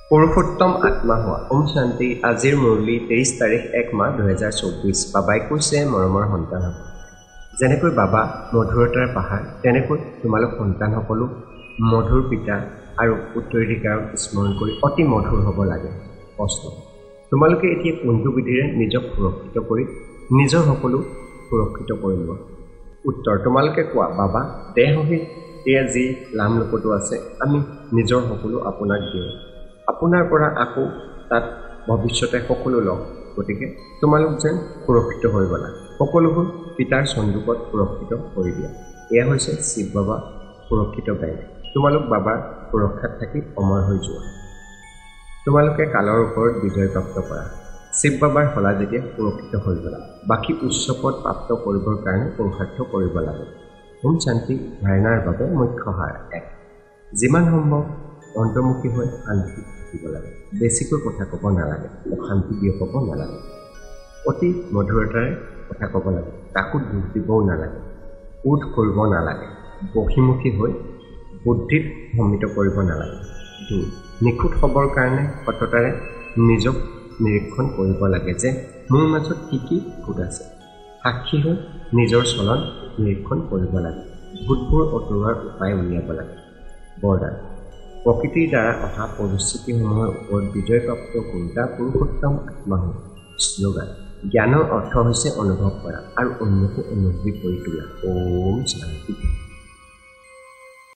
পুৰুষোত্তম আত্মা হোৱা। ওম শান্তি। আজিৰ মুৰলী 23 তাৰিখ 1 মাহ 2024। বাবাই কৈছে মৰমৰ সন্তান হ'ব। যেনেকৈ বাবা মধুৰতাৰ পাহাৰ, তেনেকৈ তোমালোক সন্তানসকলো মধুৰ পিতা আৰু উত্তৰাধিকাৰক স্মৰণ কৰি অতি মধুৰ হ'ব লাগে। প্ৰশ্ন: তোমালোকে এতিয়া কোনটো বিধিৰে নিজক সুৰক্ষিত কৰি নিজৰ সকলো সুৰক্ষিত কৰি লোৱা? উত্তৰ: তোমালোকে কোৱা, বাবা দেহসহিত এয়া যি লামলোকতো আছে, আমি নিজৰ সকলো আপোনাক দিওঁ। আপোনাৰ পৰা আকৌ তাত ভৱিষ্যতে সকলো লওক। গতিকে তোমালোক যেন সুৰক্ষিত হৈ গলা। সকলোবোৰ পিতাৰ চন্দুকত সুৰক্ষিত কৰি দিয়া। এয়া হৈছে শিৱ বাবা সুৰক্ষিত বেংক। তোমালোক বাবাৰ সুৰক্ষাত থাকি অমৰ হৈ যোৱা। তোমালোকে কালৰ ওপৰত বিজয় প্ৰাপ্ত কৰা। শিৱ বাবাৰ হলা যেতিয়া সুৰক্ষিত হৈ গলা। বাকী উচ্চ পদ প্ৰাপ্ত কৰিবৰ কাৰণে পুৰুষাৰ্থ কৰিব লাগে। ওম শান্তি। ধাৰণাৰ বাবে মুখ্য সাৰ: 1. যিমান সম্ভৱ অন্তৰ্মুখী হৈ শান্তি থাকিব লাগে। বেছিকৈ কথা ক'ব নালাগে, অশান্তি বিয়পাব নালাগে। অতি মধুৰতাৰে কথা ক'ব লাগে, কাকো দুখ দিবও নালাগে, ক্ৰোধ কৰিব নালাগে, বহিমুখী হৈ বুদ্ধিত ভ্ৰমিত কৰিব নালাগে। 2. নিখুঁত হ'বৰ কাৰণে সততাৰে নিজক নিৰীক্ষণ কৰিব লাগে যে মোৰ মাজত কি কি ভূত আছে। সাক্ষী হৈ নিজৰ চলন নিৰীক্ষণ কৰিব লাগে। ভূতবোৰ আঁতৰোৱাৰ উপায় উলিয়াব লাগে। বৰদান: প্ৰকৃতিৰ দ্বাৰা অহা পৰিস্থিতিসমূহৰ ওপৰত বিজয় প্ৰাপ্ত কৰোঁতা পুৰুষোত্তম আত্মা হোৱা। শ্লোগান: জ্ঞানৰ অৰ্থ হৈছে অনুভৱ কৰা আৰু অন্যকো অনুভৱী কৰি তোলা। ওম শান্তি।